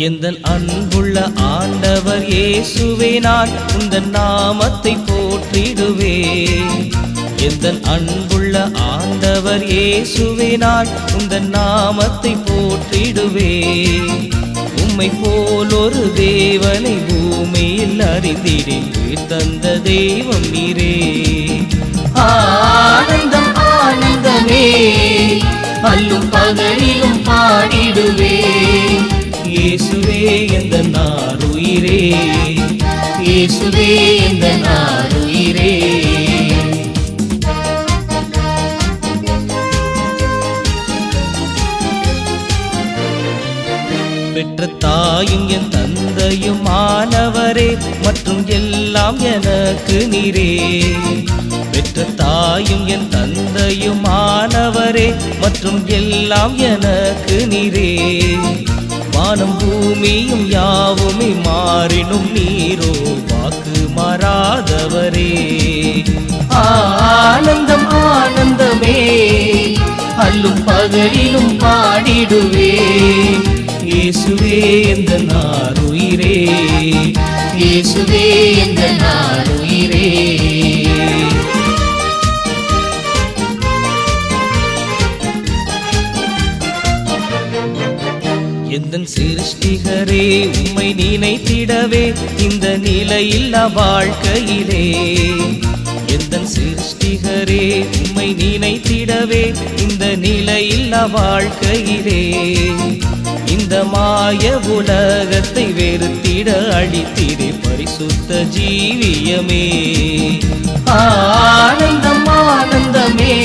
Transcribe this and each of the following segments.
எந்தன் அன்புள்ள ஆண்டவர் இயேசுவே நான் உந்தன் நாமத்தை போற்றிடுவேன். எந்தன் அன்புள்ள ஆண்டவர் இயேசுவே நான் உந்தன் நாமத்தை போற்றிடுவேன். உம்மை போல் ஒரு தேவனை பூமியில் அறிந்திடேன், தந்த தெய்வம் நீரே. ஆனந்தம் ஆனந்தமே அல்லும் பகலிலும் பாடிடுவேன். இயேசுவே எந்தன் ஆருயிரே, இயேசுவே எந்தன் ஆருயிரே. பெற்ற தாயும் என் தந்தையும் ஆனவரே, மற்றும் எல்லாம் எனக்கு நீரே. பெற்ற தாயும் என் தந்தையும் ஆனவரே, மற்றும் எல்லாம் எனக்கு நீரே. வானம் பூமியும் யாவுமே மாறினும் நீரோ வாக்கு மாறாதவரே. ஆனந்தம் ஆனந்தமே அல்லும் பகலிலும் பாடிடுவேன். இயேசுவே எந்தன் ஆருயிரே, இயேசுவே எந்தன் ஆருயிரே. எந்தன் சிருஷ்டிகரே உம்மை நினைத்திடவே இந்த நிலையில்லா வாழ்க்கையிலே. எந்தன் சிருஷ்டிகரே உம்மை நினைத்திடவே இந்த நிலையில்லா வாழ்க்கையிலே. இந்த மாய உலகத்தை வெறுத்திட அழித்திடே பரிசுத்த ஜீவியமே. ஆனந்தம் ஆனந்தமே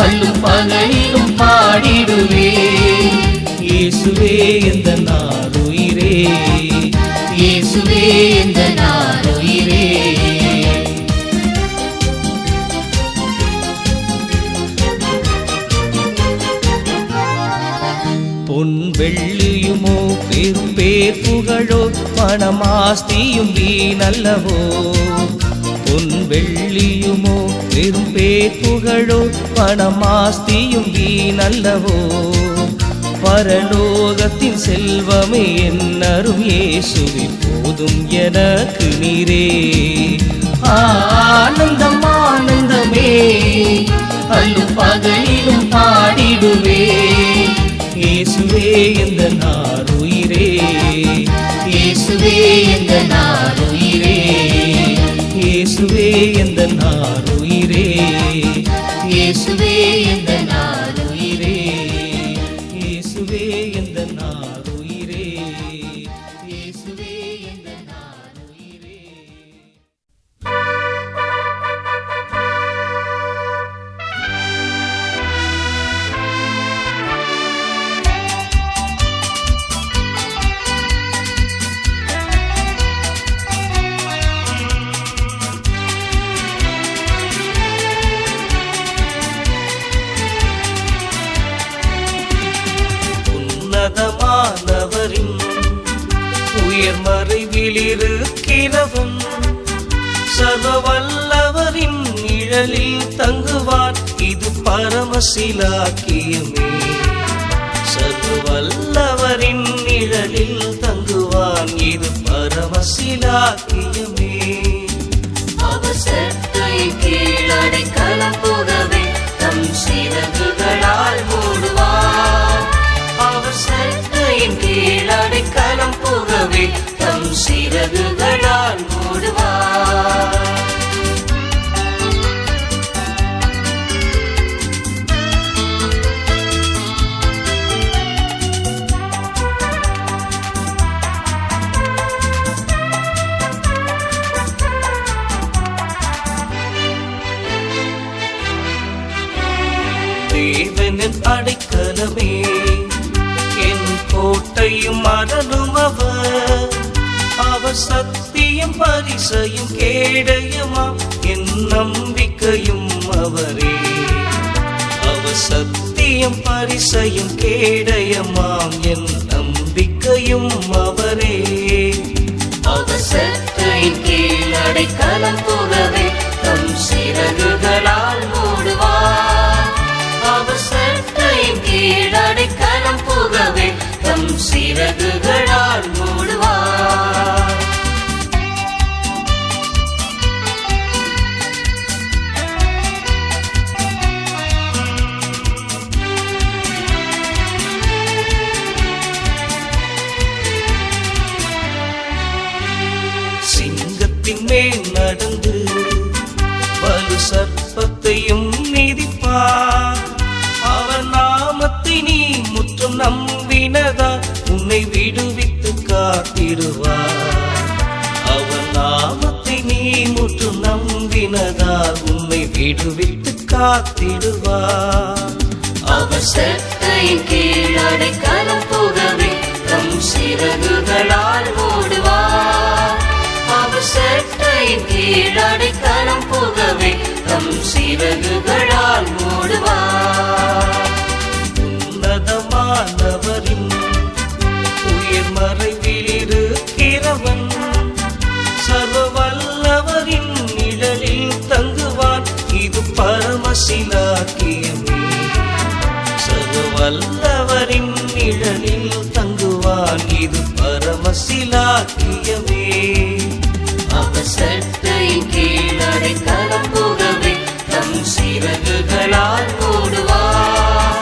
அல்லும் பகலிலும் பாடிடுவேன். இயேசுவே எந்தன் ஆருயிரே, இயேசுவே எந்தன் ஆருயிரே. பொன் வெள்ளியுமோ பெரும் பேர் புகழோ பணமாஸ்தியும் வீணல்லவோ. பொன் வெள்ளியுமோ பெரும் பேர் புகழோ பணமாஸ்தியும் வீணல்லவோ. பரலோகத்தின் செல்வமே என்னரும் இயேசுவே போதும் எனக்கு நீரே. ஆனந்தம் ஆனந்தமே அல்லும் பகலிலும் பாடிடுவேன். இயேசுவே எந்தன் ஆருயிரே, இயேசுவே எந்தன் ஆருயிரே. இயேசுவே எந்தன் ஆருயிரே, இயேசுவே எந்தன் ஆருயிரே. இயேசுவே எந்தன் ஆருயிரே, இயேசுவே எந்தன் ஆருயிரே. உன்னதமானவரின் உயர் மறைவில் இருக்கிறவன் சர்வவல்லவரின் நிழலில் தங்குவான். இது பரமசிலாக்கியமே. சர்வவல்லவரின் நிழலில் தங்குவான். இது பரமசிலாக்கியமே. அவசரத்தின் கீழ் அடைக்கலம் புகவே தம் சிறகுகளால் மூடுவார். அவசரத்தின் கீழ் அடைக்கலம் புகவே தம் சிறகுகளால் மூடுவார். தேவனின் அடைக்கலமே என் கோட்டையும் அரணம் அவர். அவர் சத்தியம் பரிசையும் கேடயமாம் என் நம்பிக்கையும் அவரே. அவர் சத்தியம் பரிசையும் கேடயமாம் என் நம்பிக்கையும் அவரே. அவசரத்தின் கீழ் அடைக்கலம் புகவே தம் சிறகுகளால் மூடுவார். அவசரத்தின் கீழ் அடைக்கலம் புகவே தம் சிறகுகள் மேல் நடந்து வலு சர்ப்பத்தையும் மிதிப்பார். அவர் நாமத்தை நீ முற்றும் நம்பினதால் உன்னை விடுவித்து காத்திடுவார். அவர் நாமத்தை நீ முற்றும் நம்பினதால் உன்னை விடுவித்து காத்திடுவார். அவர் செட்டையின் கீழ் அடைக்கலம் புகவே தம் சிறகுகளால் மூடுவார். அவர் செட்டையின் கீழ் அடைக்கலம் புகவே தம் சிறகுகளால் மூடுவார். உன்னதமானவரின் உயிர் மறைவில் இருக்கிறவன் சர்வ வல்லவரின் நிழலில் தங்குவான். இது பரமசிலாக்கியமே. சர்வ வல்லவரின் நிழலில் தங்குவான். இது பரமசிலாக்கியமே. அவர் செட்டையின் கீழ் அடைக்கலம் புகவே தம் சிறகுகளால் மூடுவார்.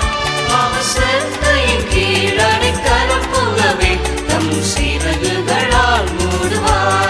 அவர் செட்டையின் கீழ் அடைக்கலம் புகவே தம் சிறகுகளால் மூடுவார்.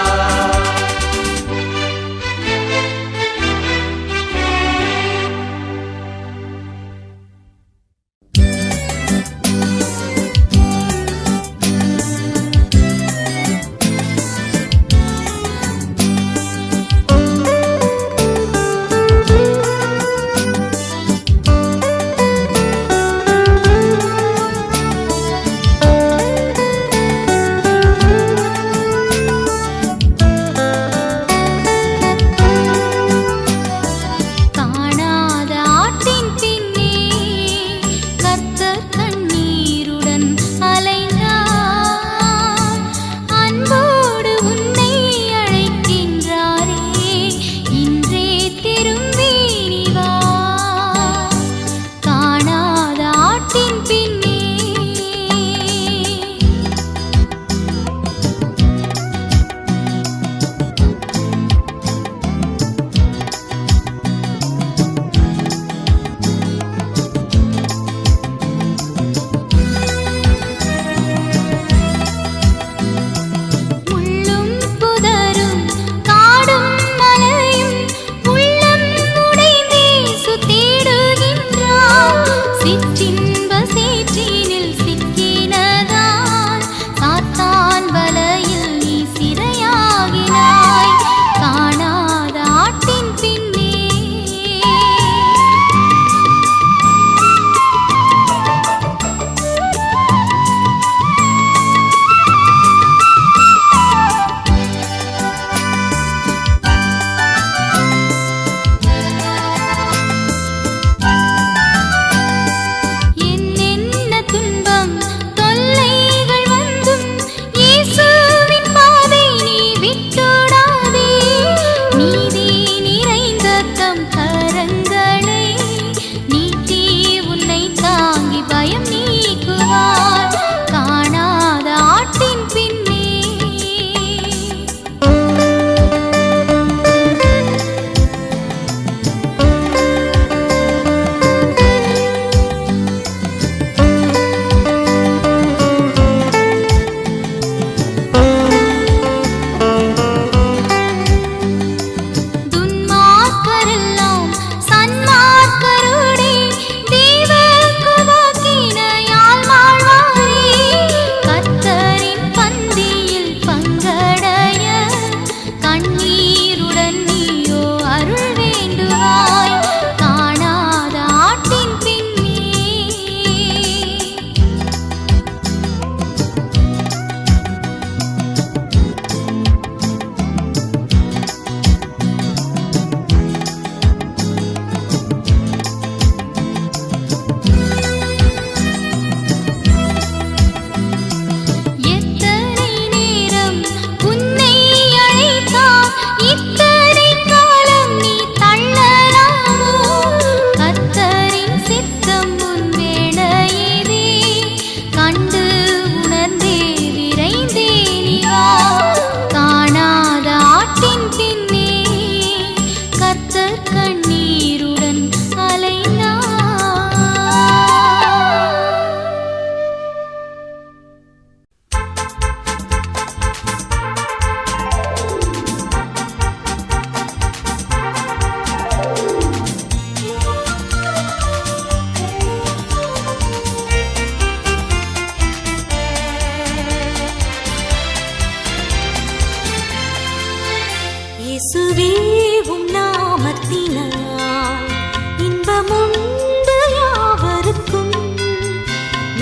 என்னென்ன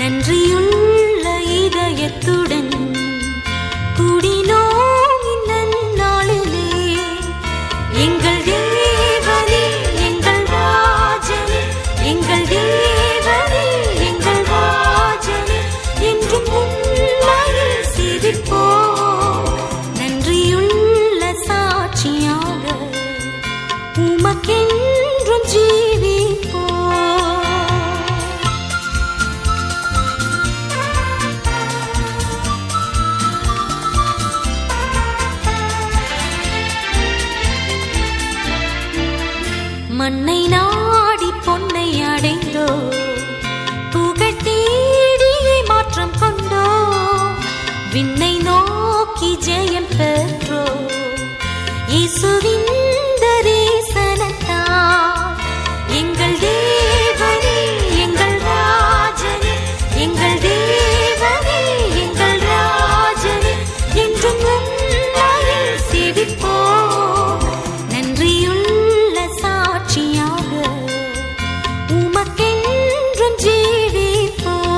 நன்றியுள்ள இதயத்துடன் கூடினோம் இந்த நாளிலே. எங்கள் தேவனே எங்கள் ராஜனே, எங்கள் தேவனே எங்கள் ராஜனே, என்றும் உம்மையில் சிரிப்போம். நன்றியுள்ள சாட்சியாக உமக்கென்றும் ஜீவிப்போம். மண்ணை நாடி பொன்னை அடைந்தோ, புகழ் தேடி மாற்றம் கொண்டோ, விண்ணை நோக்கி ஜெயம் பெற்றோ. இயேசுவின் தரிசனத்தால் எங்கள் தேவனே எங்கள் ராஜனே, எங்கள் தேவனே எங்கள் ராஜனே, என்றும் உம்மையில் சிரிப்போம். நன்றியுள்ள சாட்சியாக உமக்கென்றும் ஜீவிப்போம்.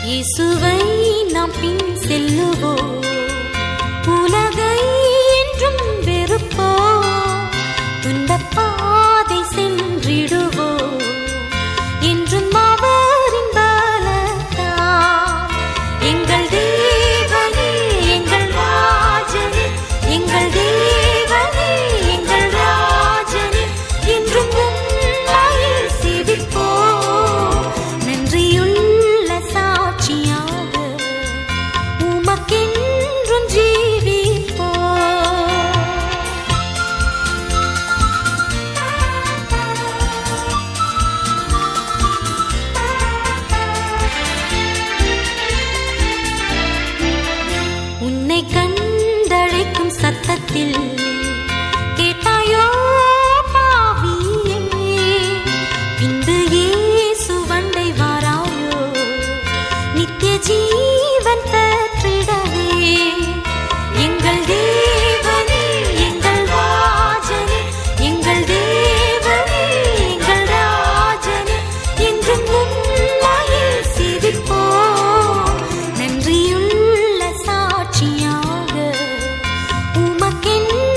இயேசுவை நாம் பின் செல்லுவோம், உலகை என்றும் வெறுப்போம். துன்பப் பாதை சென்றிடுவோம், என்றும் அவரின் பலத்தால். எங்கள் தேவனே எங்கள் ராஜனே, எங்கள் தேவனே எங்கள் ராஜனே, என்றும் உம்மையில் சிரிப்போம். நன்றியுள்ள சாட்சியாக உமக்கென்றும் ஜீவிப்போம். உன்னை கண்டழைக்கும் சத்தத்தில் கேட்டாயோ பாவியே, பின்பு இயேசு வண்டை வாராயோ, நித்திய ஜீவன் பெற்றிடவே. எங்கள் தேவனே எங்கள் ராஜனே, எங்கள் தேவனே எங்கள் ராஜனே, என்றும் உம்மையில் சிரிப்போம். நன்றியுள்ள சாட்சியாக உமக்கென்றும்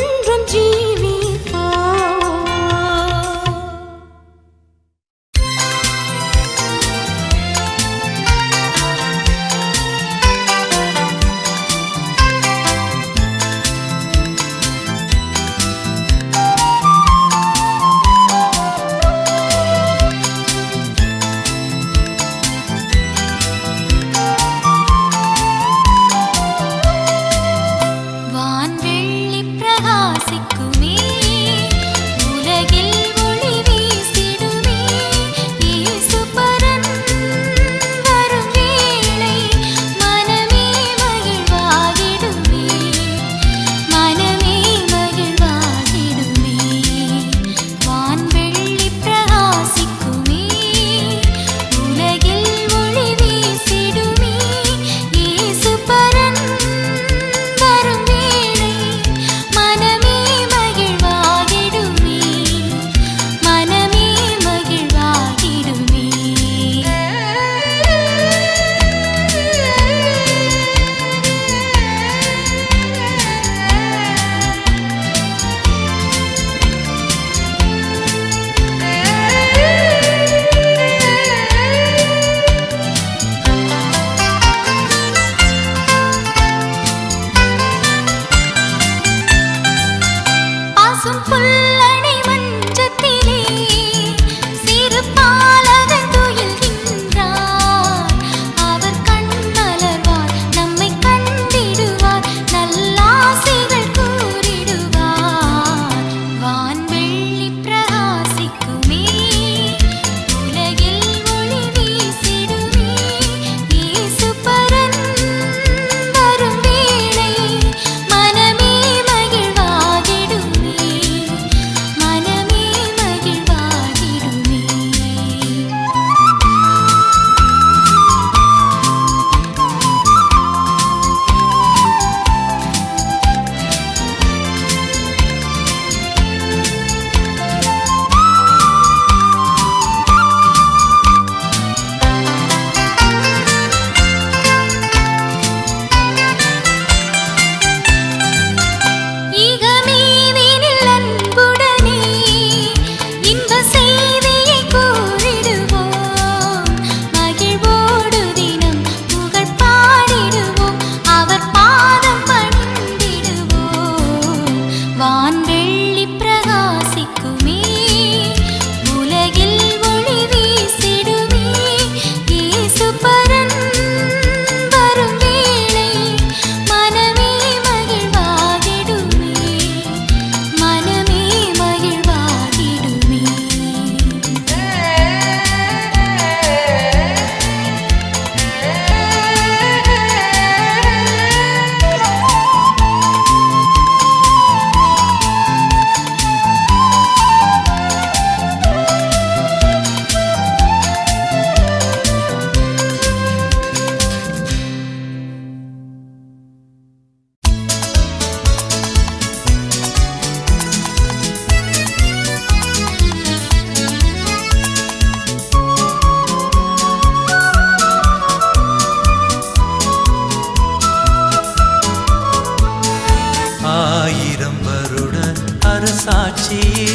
அரசாட்சியே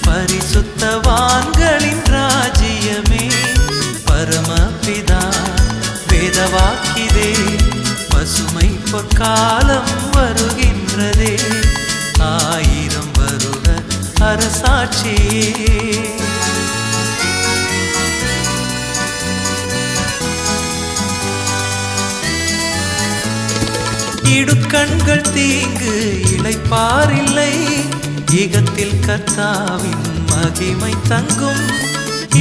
பரிசுத்தவான்களின் ராஜ்யமே பரமபிதா வேதவாக்கிதே பசுமை பொற்காலம் வருகின்றதே 1000 வருட அரசாட்சியே இடுக்கண்கள் தீங்கு இளைப்பாரில்லை ஈகத்தில் கர்த்தாவின் மகிமை தங்கும்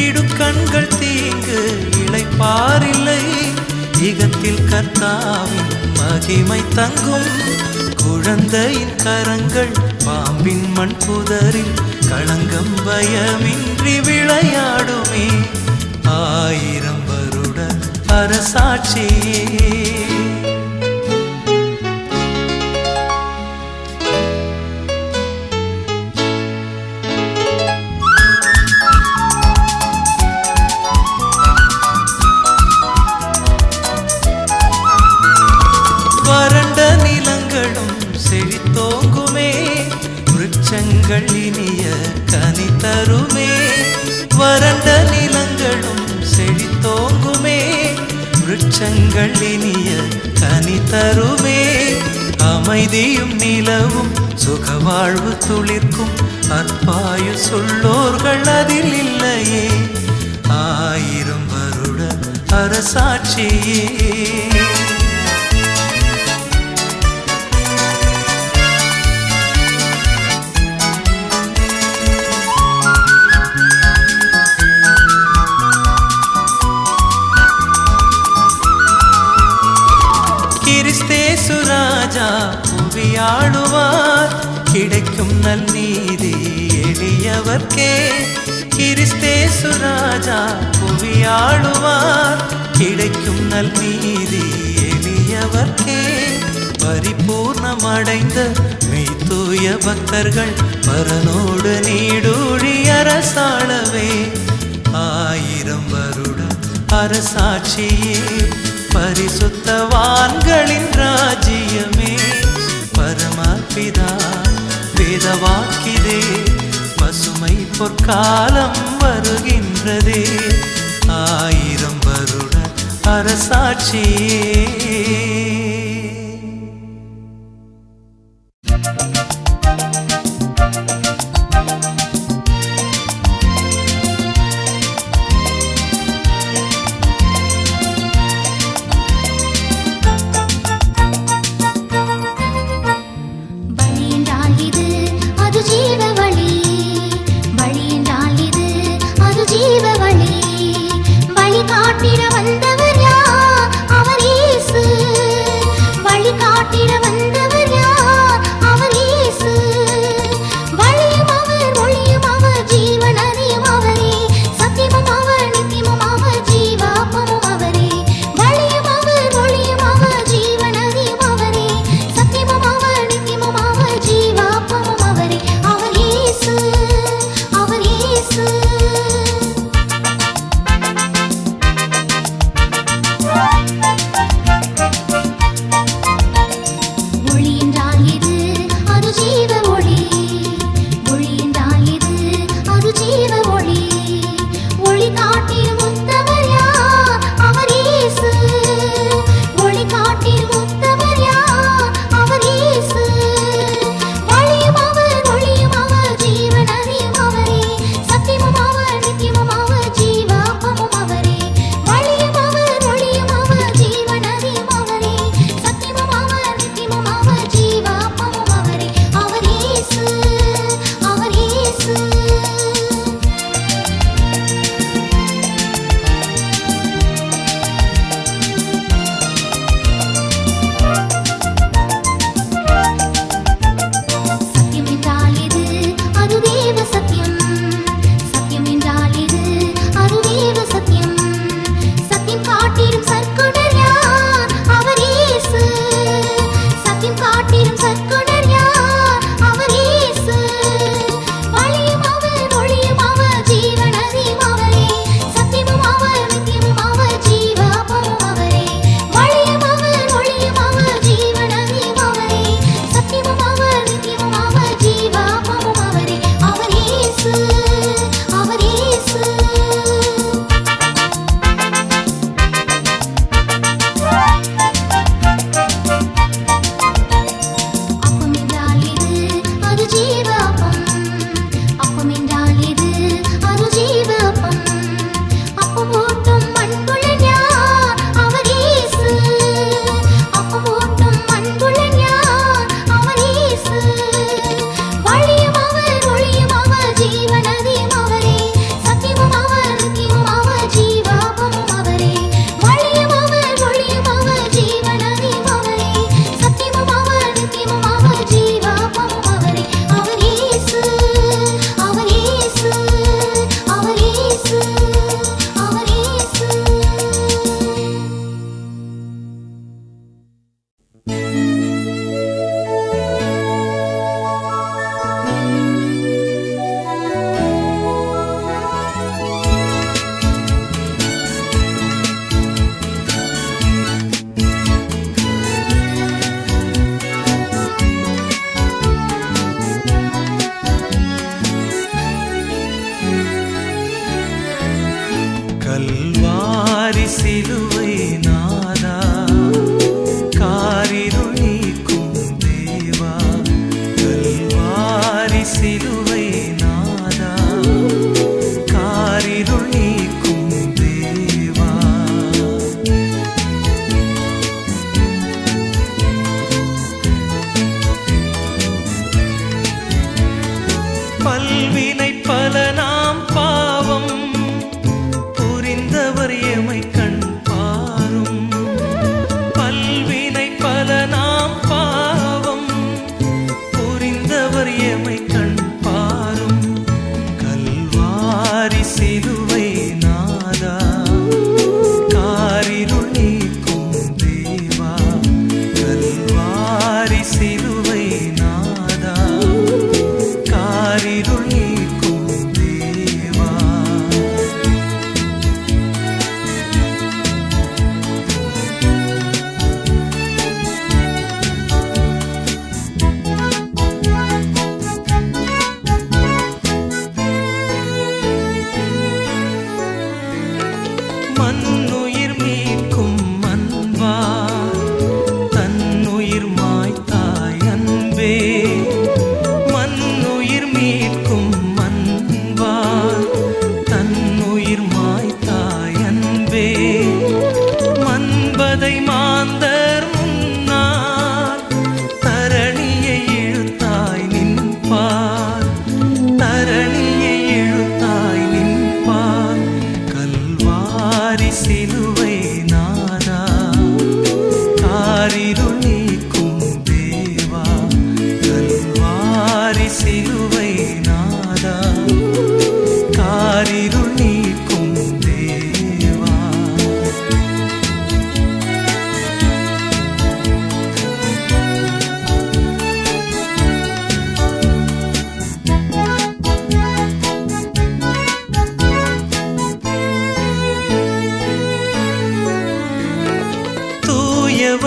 இடுக்கண்கள் தீங்கு இளைப்பாரில்லை ஈகத்தில் கர்த்தாவின் மகிமை தங்கும் குழந்தையின் கரங்கள் பாம்பின் மண் புதரில் களங்கம் பயமின்றி விளையாடுமே 1000 வருட அரசாட்சியே வறண்ட நிலங்களும் செழித்தோங்குமே விருட்சங்கள் இனிய கனி தருமே வறண்ட நிலங்களும் செழித்தோங்குமே விருட்சங்கள் இனிய கனி தருமே அமைதியும் நிலவும் சுகவாழ்வு துளிர்க்கும் அற்பாயு சொல்லோர்கள் அதில் இல்லையே 1000 வருட அரசாட்சியே கிறிஸ்தேசு ராஜா புவியாளுவார் கிடைக்கும் நல்நீதி எளியவர்க்கே கிறிஸ்தேசு ராஜா புவியாளுவார் கிடைக்கும் நல்நீதி எளியவர்க்கே பரிபூர்ணமடைந்த மெய்தூய பக்தர்கள் பரனோடு நீடூழி அரசாளவே 1000 வருட அரசாட்சியே பரிசுத்தவான்களின் ராஜ்யமே பரமபிதா வேதவாக்கிதே பசுமை பொற்காலம் வருகின்றதே 1000 வருட அரசாட்சியே காட்டிட வந்தவர் யார் அவர் இயேசு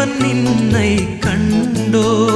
தேவன் நின்னை கண்டோ